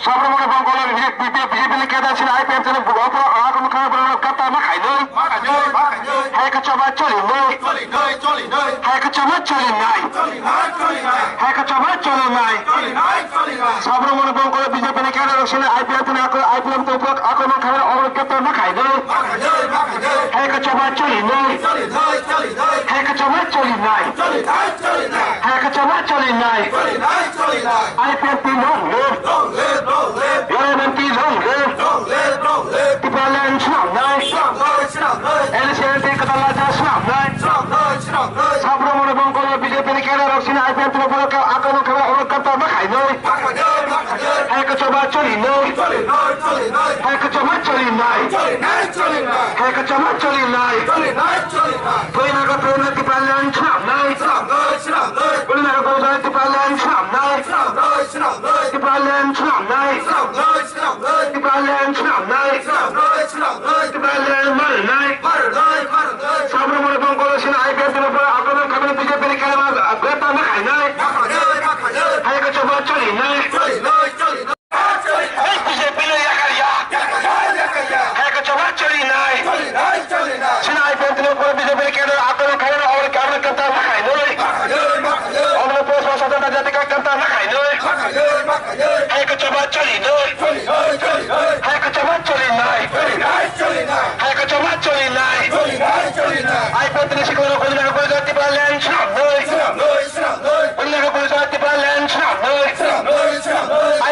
Sabromone Bangkola BJP কেদা ছিল IPM ছিল আগুন খাওয়া কাটা না খাইলো হ্যাঁ কচবা চলি নই হ্যাঁ কচবা চলি নাই হ্যাঁ কচবা চলি নাই Sabromone Bangkola BJP কেদা ছিল আইপিএম ছিল তো আগুন খাওয়া কাটা না খাইলো হ্যাঁ কচবা চলি নই হ্যাঁ কচবা চলি নাই হ্যাঁ কচবা চলি নাই IPFP long live UMNP long live Tipalan strong night LCNT Katalaja strong night Sabromone Bangkola BJP ni kera roksina IPFP ni pula akan kala orang kata makai noi hai kecoba coli noi hai kecoba coli nai hai kecoba coli nai Puna ka puna tipalan strong night Puna ka puna tipalan strong night Tipalan strong night Tipalan strong night Tipalan mal night Sabromone Bangkola sina IPFP ni pula akan kala BJP ni kera gata makai nai hai kecoba coli nai BJP ni yakarya hai kecoba coli nai sina IPFP ni pula BJP ni kera akan kala orang kata makai nai orang pos masa jati kata makai nai hai kecoba coli nai hai kecoba coli nai hai kecoba coli nai IPFP ni sikuro ko na ko jati balan strong nai Puna ko jati balan strong nai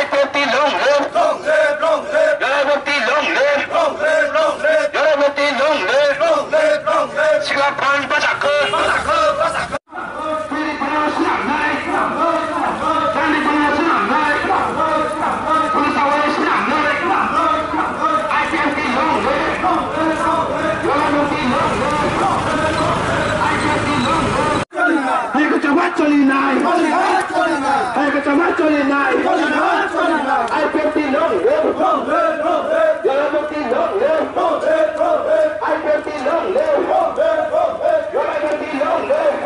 IPFP long live UMNP long live UMNP long live Silapan Pasaka Coli nai, hai kecoba coli nai, IPFP long live, UMNP long live, IPFP long live, UMNP long live,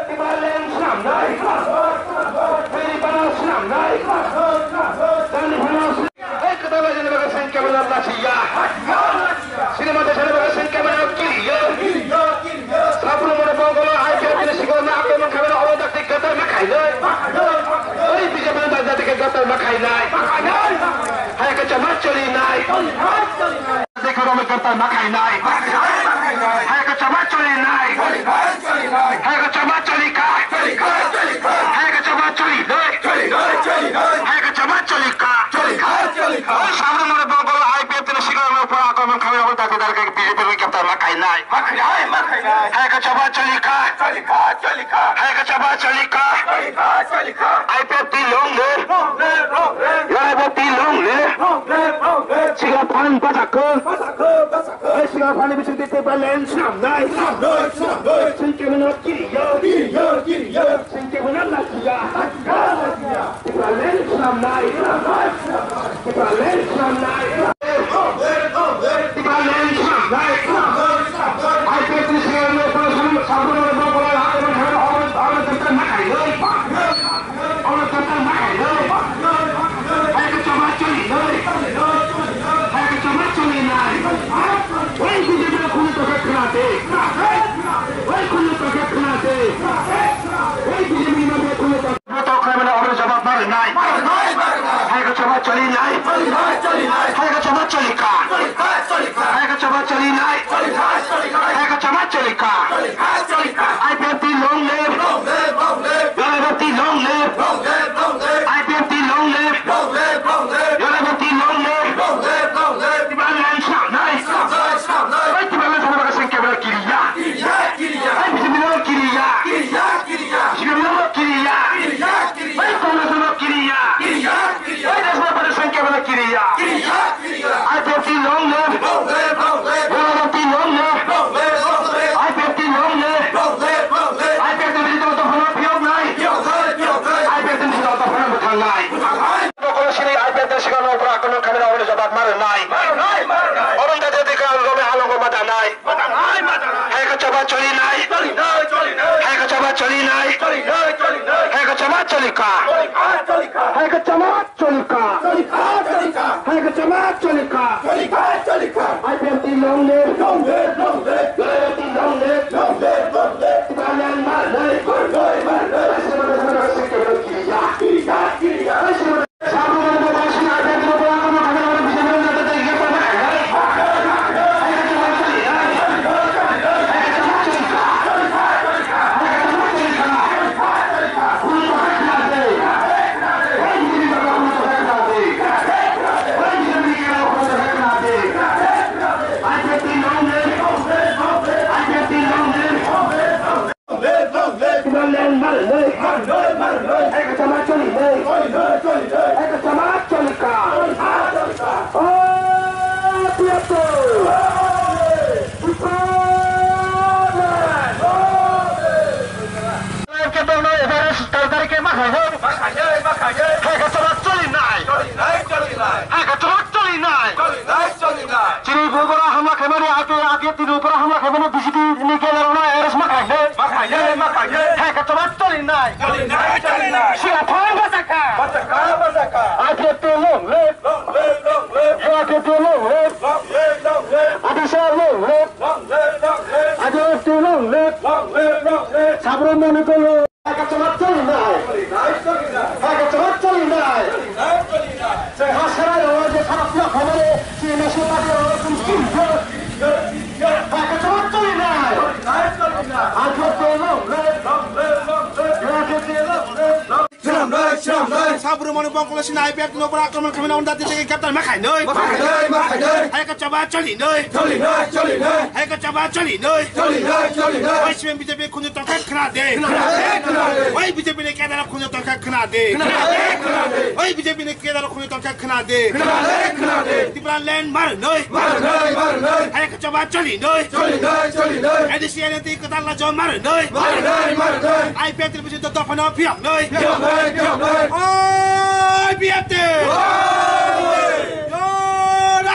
Tibalan strong nai, Piri panas strong nai, Tani panas, hai ketala jana baga sangka benar nasiya, sini mata jana baga sangka benar kiriya, Sabromone Bangkola IPFP ni sigurna akan mengkawin orang taktik gatal makai nai, oi BJP ni taktik gatal makai nai, hai kecoba coli nai, ekonomi gatal makai nai, hai kecoba coli nai, hai kecoba coli kai, hai kecoba coli nai, hai kecoba coli kai, Sabromone Bangkola IPFP ni sigurna akan mengkawin orang taktik BJP ni gatal makai nai, hai kecoba coli kai, hai kecoba coli kai, IPFP long live, UMNP long live, Silapan Pasaka, Silapan ni bisa Tibalan strong nai, singke benar kiriya, singke benar nasiya, Tibalan strong nai, Tibalan strong nai, Tibalan strong nai, IPFP ni sigurna Sabromone Bangkola orang kata makai nai, orang kata makai nai, hai kecoba coli nai, hai kecoba coli nai, woi BJP kulit terkait kenate, woi kulit terkait kenate, woi BJP ni mana kulit terkait kenate orang jawab baru nai, hai kecoba coli nai, hai kecoba coli ka, hai kecoba coli nai, hai kecoba coli ka, IPFP long live, UMNP long live, IPFP long live, UMNP long live, Tibalan strong nai, hai Tibalan sama baga sangka benar kiriya, hai BJP benar kiriya, Siapa benar kiriya, hai Kongres benar kiriya, hai Dasma pada sangka benar kiriya, IPFP long live, UMNP long live, IPFP long live, IPFP ni kita tak pernah piok nai, IPFP ni kita tak pernah berkang nai. Kalau sini IPFP sekarang orang akan kamera orang jabat maru nai, orang dah jadi kalau kami halang kau mata নাই hai ka coba coli nai hai ka coba coli nai hai ka coba coli ka hai ka coba coli ka hai ka coba coli ka ai pem ti long le kalian malai Sabru Bangkula Sina IPF no perakraman kami na undati sige kapten makai noi hai ka coba coli noi hai ka coba coli noi wai swen BJP kunyo toka khna de wai BJP ne kedara kunyo toka khna de wai BJP ne kedara kunyo toka khna de tipra land mar noi hai ka coba coli noi edisian ti ka dalla jo mar noi IPF television to dofana piak noi IPFT!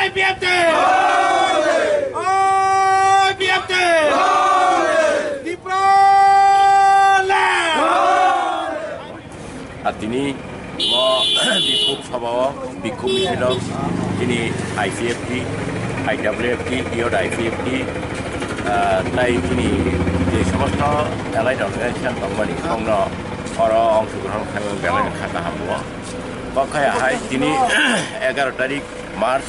IPFT! IPFT! At ini mo bikhub sabao bikhub misil ini ICFT, IWFT, iod ICFT tai ini di সমস্ত allied organization company songno oro অংশগ্রহণ খাবে বেলায় খাতা হামবো বখায়া high তিনি 11 তারিখ March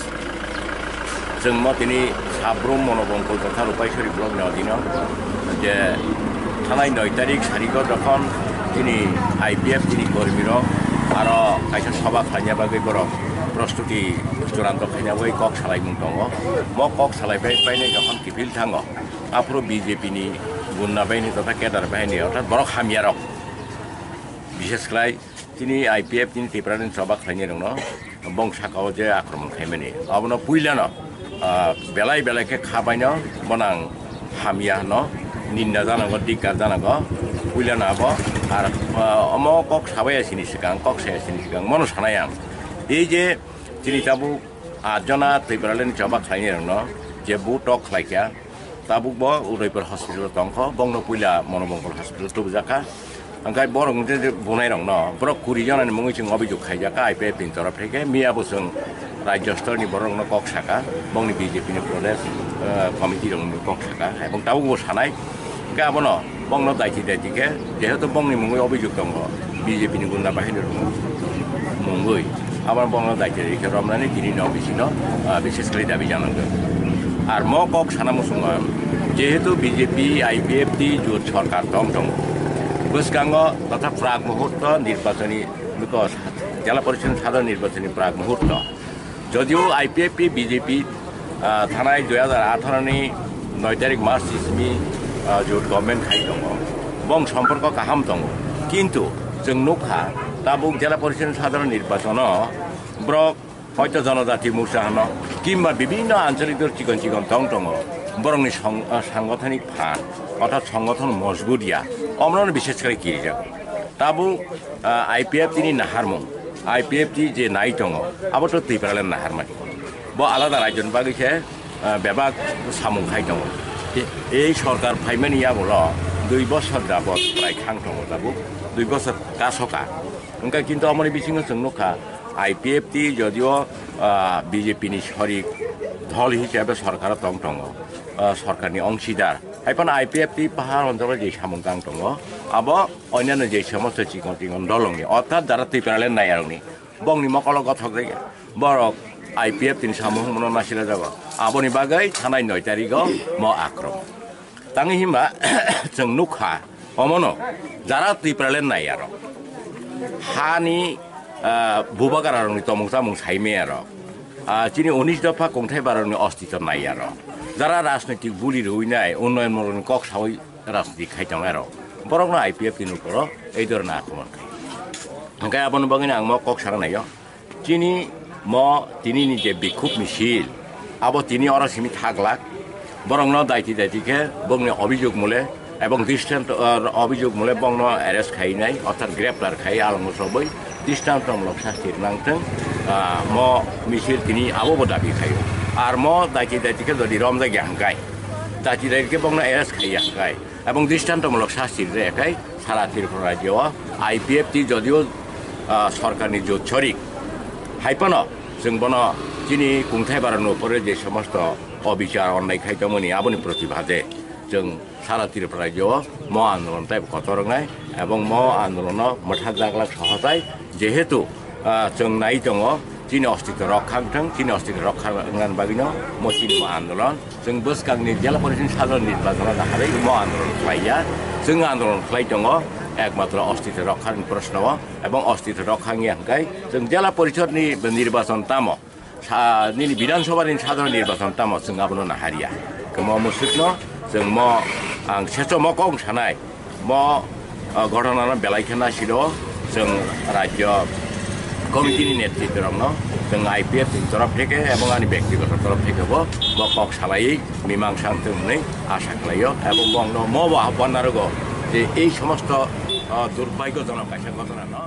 जों दिनै साब्रम मनोबंकल तथा रुपायसरी ब्लक दिन जे थानाय 9 तारिख सारिखौ যখন তিনি IPF তিনি কর্মীর আর কাইসা সভা খাইনা বাগৈ বরক প্রস্তুতি চূড়ান্ত খাইনা বই কক সালাইমুং দङ म কক সালাইबाय পাইने যখন কিফিল थाङ आफुरो BJP नि गुन्ना बाहिनी तथा केदार बाहिनी अर्थात बरक हामियारक विशेषलाई তিনি IPF তিনি ত্রিপুরার সভা খাইনে दङ बंसाकाव जे आक्रमण खाइमाने अबनो पुइलानो बेलाय बेलायके खाबायनो बनां हामिया न निन्दा जानांगौ दिगार जानांगौ पुइलानो आबो आर अमो कक साबायासिनि सिगां कक सायासिनि सिगां मनो सानाय आं এই যে তিনি তাবু আটজনা ত্রিপুরালেন সভা খাইনে दङ जे बु टक खाइका ताबुक ब उदयपुर हस्पिटाल दंख बंनो पुइला मनोबंकल हस्पिटाल तुबजाका angkai borong itu bunai rong no, borok kuri jangan mengisi ngobi juk jaka IPF pintar mereka mia busung Rajasthan ni borong no kok saka, bong ni BJP ni Pradesh komiti rong ni kok saka, bong tahu gue sanai, ke apa no, bong no daiji ke, dia tu bong ni mengui ngobi juk dong BJP ni guna bahin rong mengui, apa bong no daiji ke rom nani kini no bisino, bisnis kali dah bijangan ke, ar mau kok sana musungan, dia tu BJP IPF di jur sarkar dong dong. Buskango tata prag muhurto nirbachoni because jela porichod সাধারণ নির্বাচনী প্রাক মুহূর্ত যদিও IPF BJP থানায় 2018 नि 9 तारिख मार्च इसमी जो government खाइ दङ बं सम्पर्क काहाम दङ किन्तु जों नुखा ताबुक जला परिषद साधारण निर्वाचन ब्रक হয়তো জনজাতি মোর্চা হন কিংবা বিভিন্ন আঞ্চলিক চিকন চিকন দং বরংনি সাংগঠনিক ফান অর্থাৎ সংগঠন মজবুতিয়া অমরণ বিশেষ করে কি যাব তাবু IPF তিনি নাহারমুং IPF যে নাই দङ আবতো ত্রিপুরালেন নাহারমানি ব আলাদা রাজ্যন বাগিছে বেবাক সামুং খাই দङ এই সরকার ফাইমানি আমল 2 বছর যাবত প্রায় খাং দङ দাবু 2 বছর কাছকা ओंखा किन्तु आमनि बिथिङाव जों नुखा आईपीएफटी যদিও বিজেপিनि सरिक दल हिसाबै सरकार दङ सरकारनि अंशीदार हाइफान आईपीएफटी पाहाड़ अञ्चलाव जे सामुगां दङ अब अन्यान्य जे समस्त चिकन चिकन दलंनि अर्थात যারা ত্রিপুরালেন নাই आरनि बंनि मकल गथक जायगा बरक आईपीएफटी सामुह मनो नासिला যাব आबनि बागै थानाय 9 तारिखआव म आक्रम ताङि हिमा जों नुखा अमनो যারা ত্রিপুরাलेन নাই आरो हानि बुबागारारनि तमुं जामुं साइमे आरो चिनि 19 दफा खुंथाय बारनि अस्तित्व नाय आरो যারা राजनैतिक बुलि रुइनाय उन्नयनमूलक कक सावै राजनीति खाइतां आरो बरकनो आईपीएफ नि नखरो এই ধরনের আক্রমণ খাই ओंखाय आबन बगिन आं म कक सारनायो चिनि म तिनि जे बिखुब मिছিল आबो तिनि अरसिमि थागलाक बरंनो दायथि बंनि अभियोग मूले এবং দৃষ্টান্ত অভিযোগ মূলে বংন অ্যারেস্ট খাইনাই অর্থাৎ গ্রেপ্তার খাই আলমো সবাই দৃষ্টান্তমূলক শাস্তির নাংথों म মিছিল তিনি আবো দাবি খাইও আর ম দায়িত্বকে যদি রমজাগে হাঙ্গাই দায়িত্বকে বংন অ্যারেস্ট খাই হাঙ্গাই এবং দৃষ্টান্তমূলক শাস্তির রেখাই সারা ত্রিপুরা রাজ্য আইপিএফটি যদিও সরকারनि জোট সরিক হাইপান जों বন যিনি खुंथाय बारानि উপরে যে সমস্ত অবিচার অন্যায় খাইতামনি আবনি প্রতিবাদে जों सारा त्रिपुरा राज्योआव म आन्दोलन टाइप खतरनाय एवं म आन्दोलन मथा जाग्लाक सहताय जेहेतु जों नाय दङ चिनि अस्तित्व रक्षांथों चिनि अस्तित्व रक्षांगन बागिनो म चिनि आन्दोलन जों बोसगांनि जिल्ला परिषद साधारण निर्वाचन दाहारै म आन्दोलन खालाया जों आन्दोलन खालाय दङ एकमात्र अस्तित्व रक्षानि प्रश्न एवं अस्तित्व रक्षांनि हांगाय जों जिल्ला परिषदनि निर्वाचन ताम निनि विधानसभानि साधारण निर्वाचन ताम जों आबनो नाहारिया कम मुसुकनो जों म आं सेस मकं सानाय म घटना बेलायखेना सिलो जों राज्य कमिटिनि नेतृत्वनो जों आईपीएफ तरफ থেকে এবং आंनि ব্যক্তিগত तरफ থেকেও म कक सालायै मीमांसांथों होननानै आशा खालायो এবং बंनो म आह्वान आरो जे এই সমস্ত দুর্ভাগ্যজনক ঘটনা